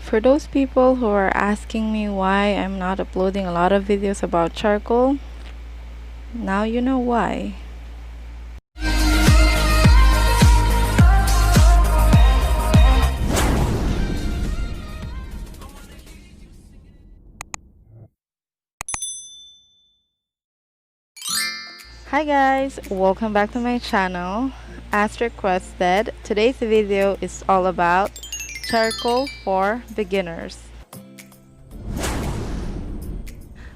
For those people who are asking me why I'm not uploading a lot of videos about charcoal, now you know why. Hi guys, welcome back to my channel. As requested, today's video is all about charcoal for beginners.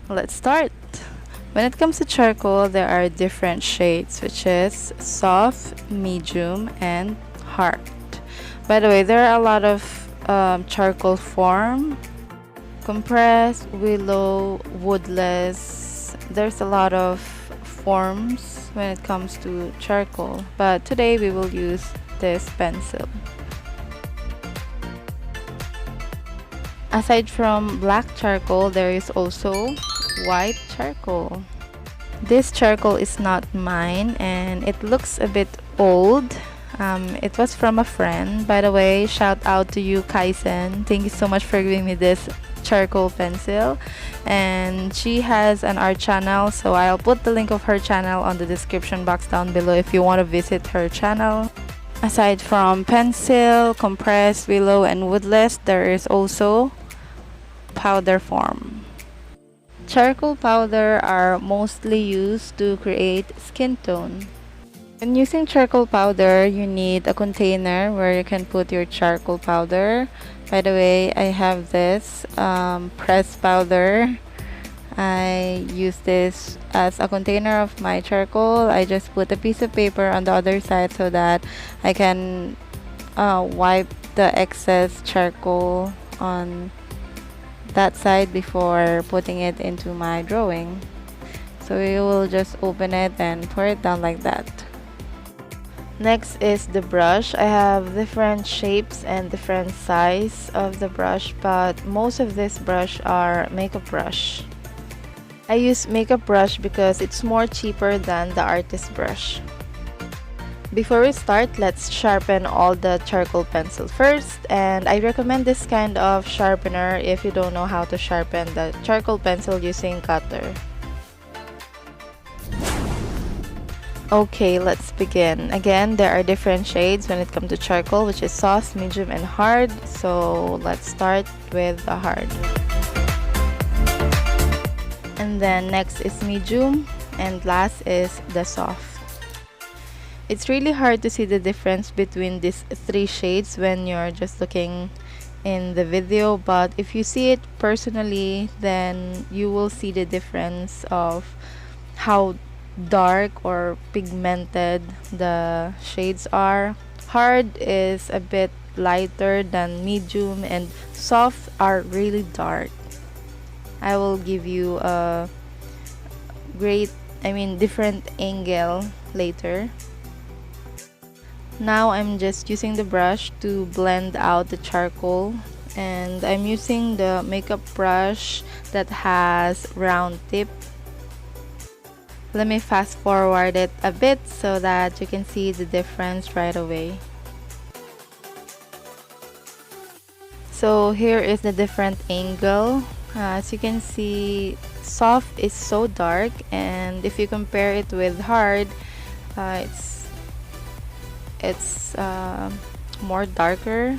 Let's start. When it comes to charcoal, there are different shades, which is soft, medium, and hard. By the way, there are a lot of charcoal form: compressed, willow, woodless. There's a lot of forms when it comes to charcoal, but today we will use this pencil. Aside from black charcoal, there is also white charcoal. This charcoal is not mine and it looks a bit old. It was from a friend. By the way, shout out to you, Kaisen. Thank you so much for giving me this charcoal pencil, and she has an art channel, so I'll put the link of her channel on the description box down below if you want to visit her channel. Aside from pencil, compressed, willow, and woodless, there is also powder form. Charcoal powder are mostly used to create skin tone. When using charcoal powder, you need a container where you can put your charcoal powder. By the way, I have this pressed powder. I use this as a container of my charcoal. I just put a piece of paper on the other side so that I can wipe the excess charcoal on that side before putting it into my drawing. So you will just open it and pour it down like that. Next is the brush. I have different shapes and different size of the brush, but most of this brush are makeup brush. I use makeup brush because it's more cheaper than the artist brush. Before we start, let's sharpen all the charcoal pencil first, and I recommend this kind of sharpener if you don't know how to sharpen the charcoal pencil using cutter. Okay, let's begin. Again, there are different shades when it comes to charcoal, which is soft, medium, and hard. So let's start with the hard. And then next is medium, and last is the soft. It's really hard to see the difference between these three shades when you're just looking in the video, but if you see it personally, then you will see the difference of how dark or pigmented the shades are. Hard is a bit lighter than medium, and soft are really dark. I will give you a different angle later. Now I'm just using the brush to blend out the charcoal, and I'm using the makeup brush that has round tip. Let me fast forward it a bit so that you can see the difference right away. So here is the different angle. As you can see, soft is so dark, and if you compare it with hard, it's more darker.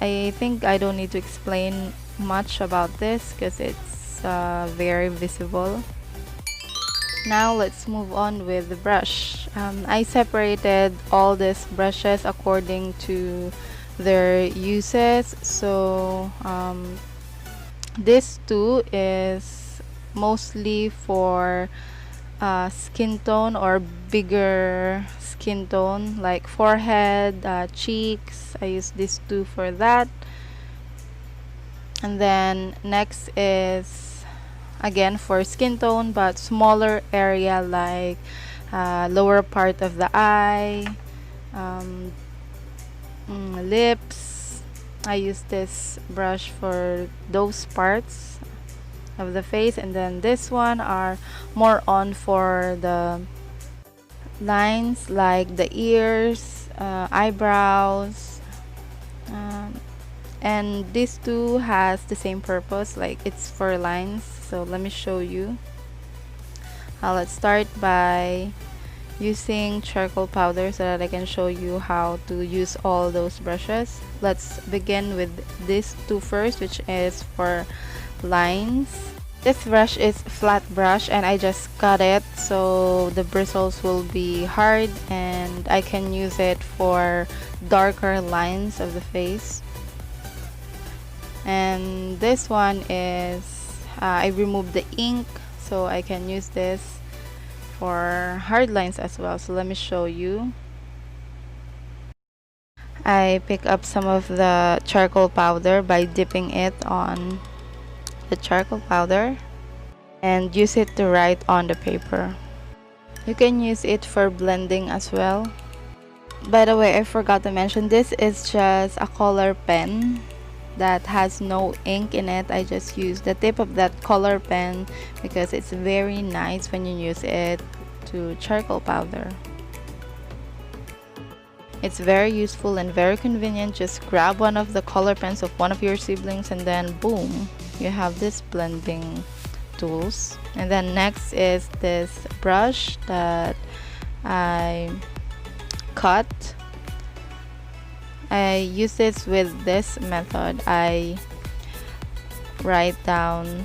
I think I don't need to explain much about this because it's very visible. Now let's move on with the brush. I separated all these brushes according to their uses. So this two is mostly for skin tone or bigger skin tone like forehead, cheeks. I use these two for that. And then next is again for skin tone but smaller area like lower part of the eye, lips. I use this brush for those parts of the face, and then this one are more on for the lines like the ears, eyebrows, And these two has the same purpose, like it's for lines. So let me show you. Let's start by using charcoal powder so that I can show you how to use all those brushes. Let's begin with these two first, which is for lines. This brush is flat brush and I just cut it so the bristles will be hard and I can use it for darker lines of the face. And this one is I removed the ink so I can use this for hard lines as well. So let me show you. I pick up some of the charcoal powder by dipping it on the charcoal powder and use it to write on the paper. You can use it for blending as well. By the way, I forgot to mention, this is just a color pen that has no ink in it. I just use the tip of that color pen because it's very nice when you use it to charcoal powder. It's very useful and very convenient. Just grab one of the color pens of one of your siblings and then boom, you have this blending tools. And then next is this brush that I cut. I use this with this method. I write down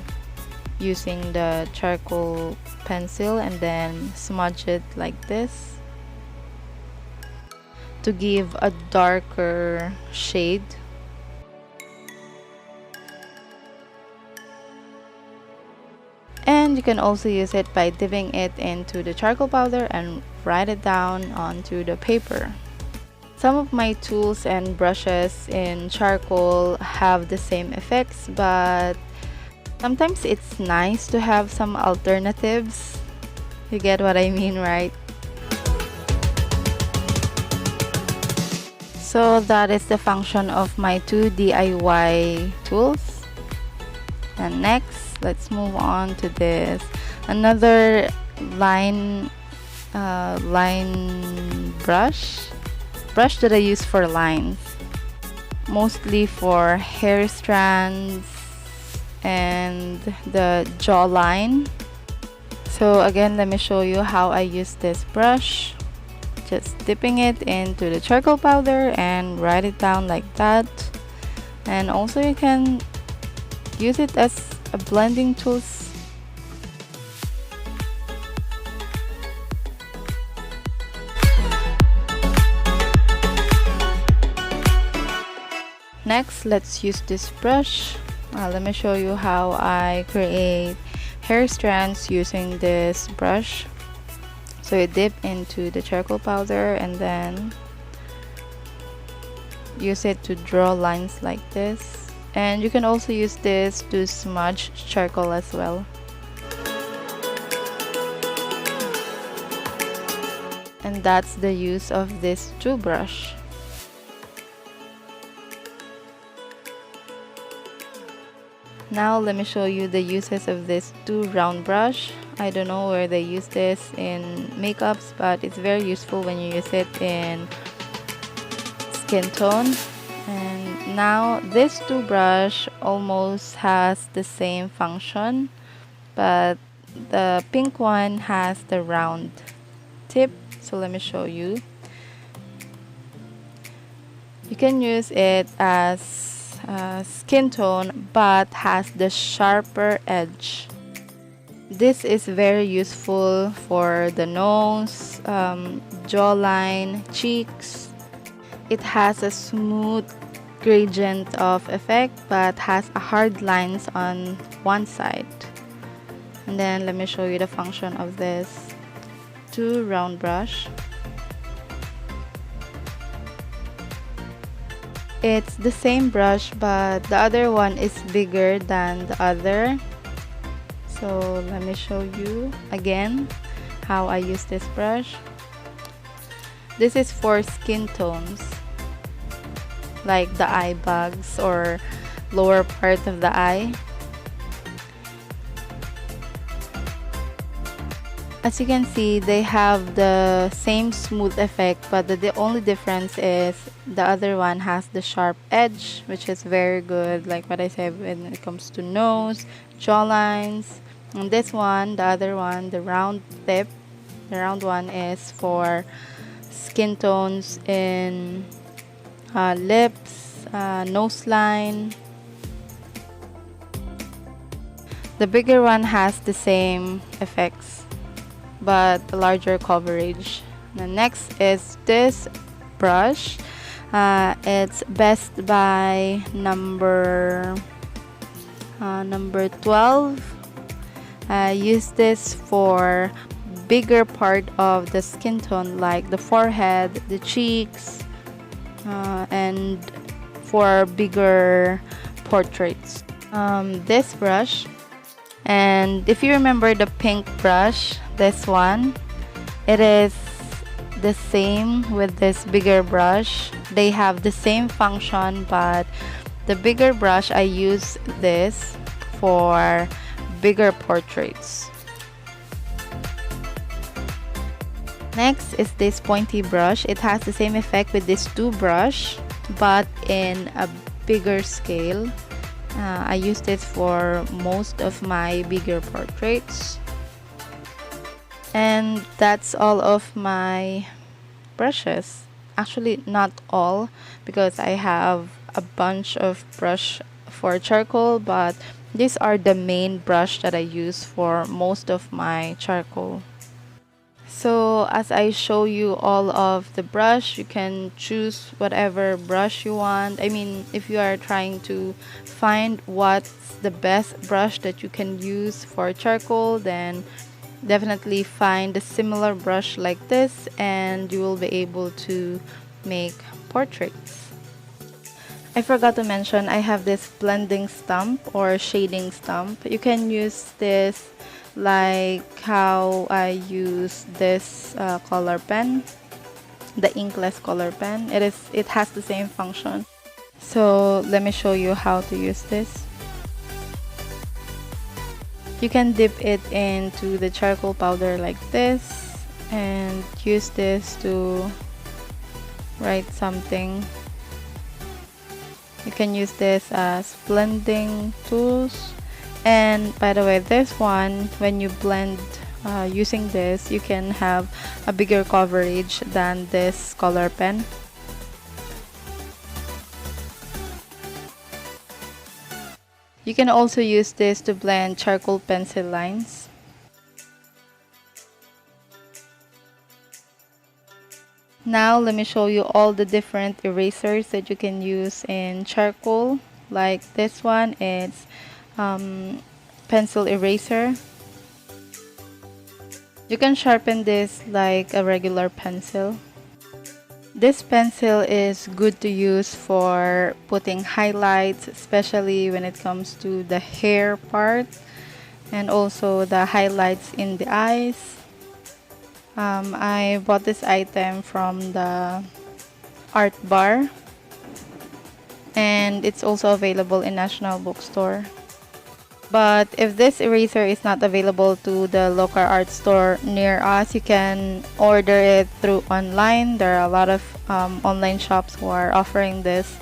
using the charcoal pencil and then smudge it like this to give a darker shade. And you can also use it by dipping it into the charcoal powder and write it down onto the paper. Some of my tools and brushes in charcoal have the same effects, but sometimes it's nice to have some alternatives. You get what I mean, right? So that is the function of my two DIY tools. And next, let's move on to this. Another line brush that I use for lines, mostly for hair strands and the jawline. So again, let me show you how I use this brush. Just dipping it into the charcoal powder and write it down like that. And also you can use it as a blending tool. Next, let's use this brush. Let me show you how I create hair strands using this brush. So you dip into the charcoal powder and then use it to draw lines like this. And you can also use this to smudge charcoal as well. And that's the use of this two brush. Now let me show you the uses of this two round brush. I don't know where they use this in makeups, but it's very useful when you use it in skin tone. And now this two brush almost has the same function, but the pink one has the round tip. So let me show you. You can use it as skin tone but has the sharper edge. This is very useful for the nose, jawline, cheeks. It has a smooth gradient of effect but has a hard lines on one side. And then let me show you the function of this two round brush. It's the same brush but the other one is bigger than the other. So let me show you again how I use this brush. This is for skin tones like the eye bags or lower part of the eye. As you can see, they have the same smooth effect, but the only difference is the other one has the sharp edge, which is very good, like what I said when it comes to nose, jawlines. And this one, the other one, the round tip, the round one is for skin tones in lips, nose line. The bigger one has the same effects, but a larger coverage. The next is this brush. It's Best Buy number 12. Use this for bigger part of the skin tone, like the forehead, the cheeks, and for bigger portraits. This brush, and if you remember the pink brush, this one, it is the same with this bigger brush. They have the same function, but the bigger brush, I use this for bigger portraits. Next is this pointy brush. It has the same effect with this two brush, but in a bigger scale. I use this for most of my bigger portraits. And that's all of my brushes. Actually, not all, because I have a bunch of brush for charcoal, but these are the main brush that I use for most of my charcoal. So as I show you all of the brush, you can choose whatever brush you want. I mean, if you are trying to find what's the best brush that you can use for charcoal, then definitely find a similar brush like this and you will be able to make portraits. I forgot to mention, I have this blending stump or shading stump. You can use this like how I use this color pen, the inkless color pen. It has the same function. So let me show you how to use this. You can dip it into the charcoal powder like this and use this to write something. You can use this as blending tools. And by the way, this one, when you blend using this, you can have a bigger coverage than this color pen. You can also use this to blend charcoal pencil lines. Now let me show you all the different erasers that you can use in charcoal. Like this one, it's pencil eraser. You can sharpen this like a regular pencil. This pencil is good to use for putting highlights, especially when it comes to the hair part and also the highlights in the eyes. I bought this item from the Art Bar and it's also available in National Bookstore. But if this eraser is not available to the local art store near us, you can order it through online. There are a lot of online shops who are offering this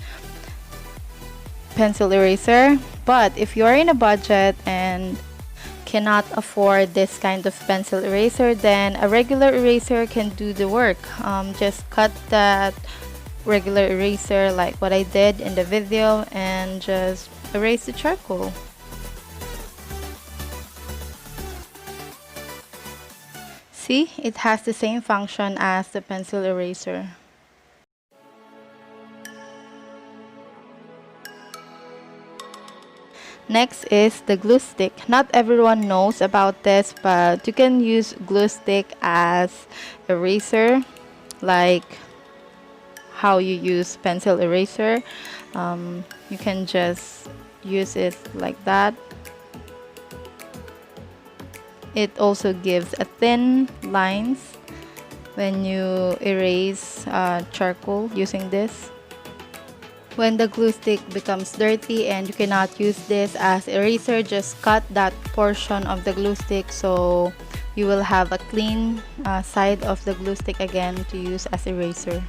pencil eraser. But if you are in a budget and cannot afford this kind of pencil eraser, then a regular eraser can do the work. Just cut that regular eraser like what I did in the video and just erase the charcoal. See, it has the same function as the pencil eraser. Next is the glue stick. Not everyone knows about this, but you can use glue stick as eraser, like how you use pencil eraser. You can just use it like that. It also gives a thin lines when you erase charcoal using this. When the glue stick becomes dirty and you cannot use this as eraser, just cut that portion of the glue stick so you will have a clean side of the glue stick again to use as eraser.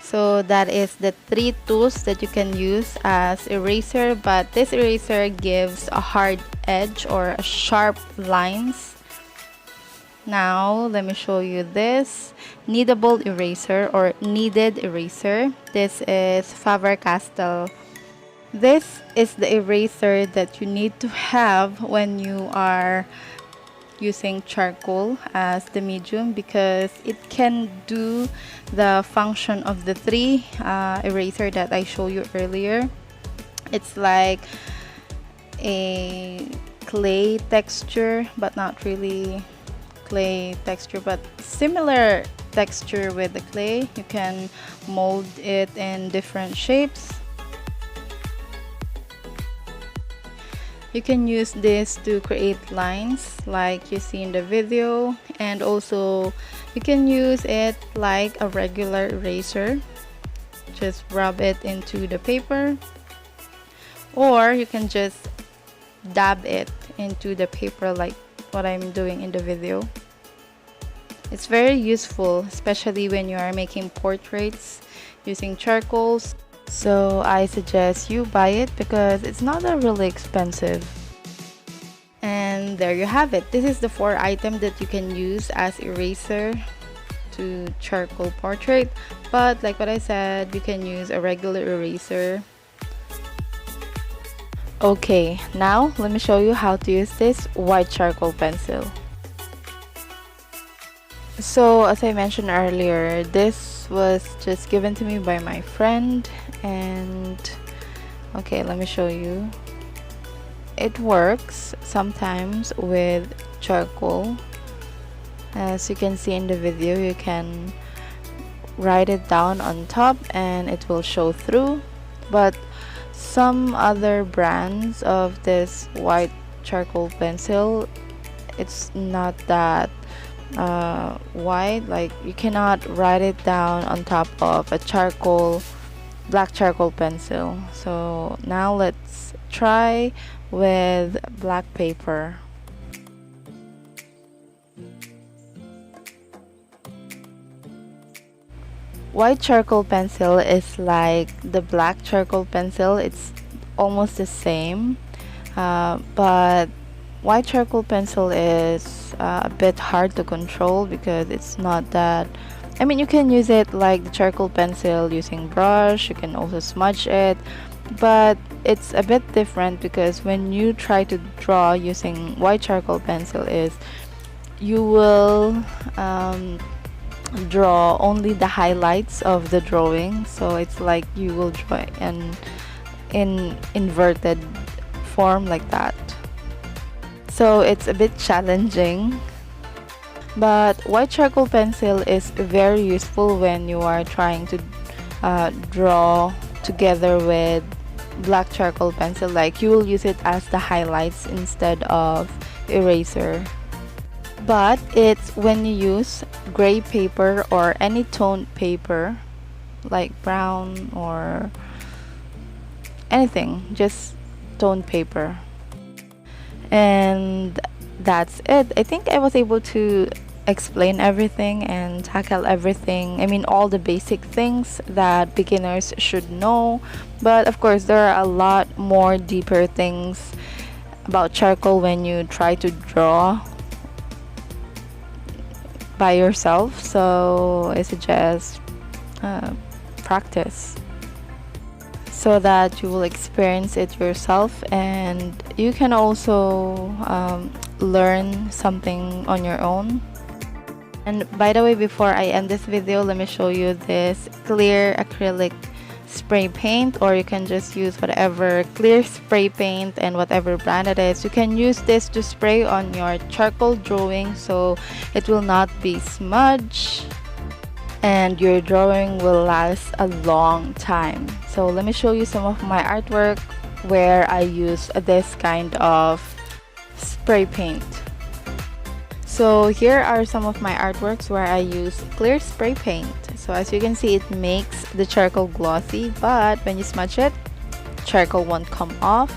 So that is the 3 tools that you can use as eraser, but this eraser gives a hard edge or a sharp lines. Now let me show you this kneadable eraser or kneaded eraser. This is Faber-Castell. This is the eraser that you need to have when you are using charcoal as the medium, because it can do the function of the 3 eraser that I showed you earlier. It's like a clay texture, but not really clay texture, but similar texture with the clay. You can mold it in different shapes. You can use this to create lines like you see in the video, and also you can use it like a regular eraser. Just rub it into the paper, or you can just dab it into the paper like what I'm doing in the video. It's very useful, especially when you are making portraits using charcoals. So I suggest you buy it because it's not that really expensive. And there you have it. This is the 4 items that you can use as eraser to charcoal portrait. But like what I said, you can use a regular eraser. Okay, now let me show you how to use this white charcoal pencil. So as I mentioned earlier, this was just given to me by my friend, and okay, let me show you. It works sometimes with charcoal. As you can see in the video, you can write it down on top and it will show through, but some other brands of this white charcoal pencil, it's not that white. Like, you cannot write it down on top of a black charcoal pencil. So now let's try with black paper. White charcoal pencil is like the black charcoal pencil. It's almost the same, but white charcoal pencil is a bit hard to control because it's not that, I mean, you can use it like the charcoal pencil using brush, you can also smudge it, but it's a bit different because when you try to draw using white charcoal pencil, is you will draw only the highlights of the drawing, so it's like you will draw in inverted form like that. So it's a bit challenging, but white charcoal pencil is very useful when you are trying to draw together with black charcoal pencil. Like, you will use it as the highlights instead of eraser. But it's when you use gray paper or any toned paper like brown or anything, just toned paper. And that's it. I think I was able to explain everything and tackle everything. I mean, all the basic things that beginners should know. But of course, there are a lot more deeper things about charcoal when you try to draw by yourself. So I suggest practice, so that you will experience it yourself, and you can also learn something on your own. And by the way, before I end this video, let me show you this clear acrylic spray paint, or you can just use whatever clear spray paint and whatever brand it is. You can use this to spray on your charcoal drawing so it will not be smudged and your drawing will last a long time. So let me show you some of my artwork where I use this kind of spray paint. So here are some of my artworks where I use clear spray paint. So as you can see, it makes the charcoal glossy, but when you smudge it, charcoal won't come off.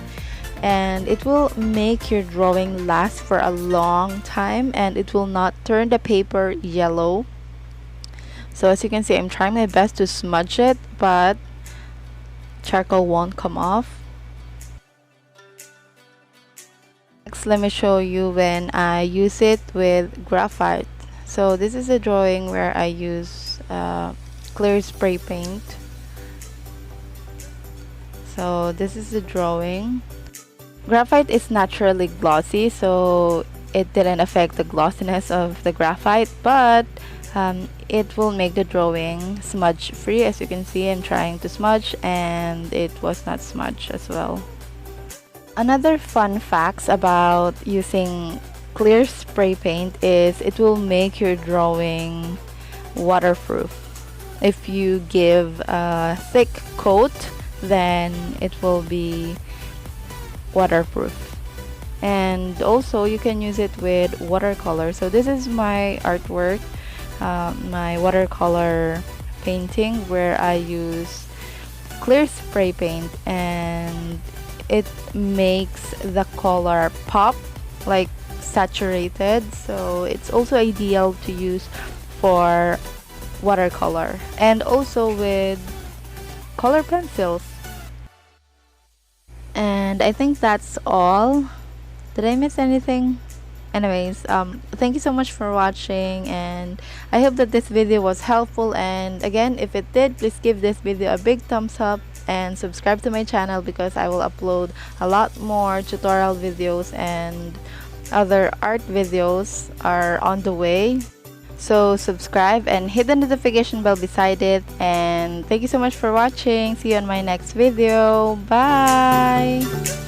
and it will make your drawing last for a long time, and it will not turn the paper yellow. So as you can see, I'm trying my best to smudge it, but charcoal won't come off. Next, let me show you when I use it with graphite. So this is a drawing where I use clear spray paint. So this is the drawing. Graphite is naturally glossy, so it didn't affect the glossiness of the graphite, but it will make the drawing smudge free. As you can see, I'm trying to smudge and it was not smudged as well. Another fun facts about using clear spray paint is it will make your drawing waterproof. If you give a thick coat, then it will be waterproof. And also you can use it with watercolor. So this is my artwork, my watercolor painting, where I use clear spray paint, and it makes the color pop, like saturated. So it's also ideal to use for watercolor, and also with color pencils. And I think that's all. Did I miss anything? Anyways, thank you so much for watching, and I hope that this video was helpful. And again, if it did, please give this video a big thumbs up and subscribe to my channel, because I will upload a lot more tutorial videos and other art videos are on the way. So subscribe and hit the notification bell beside it, and thank you so much for watching. See you on my next video. Bye.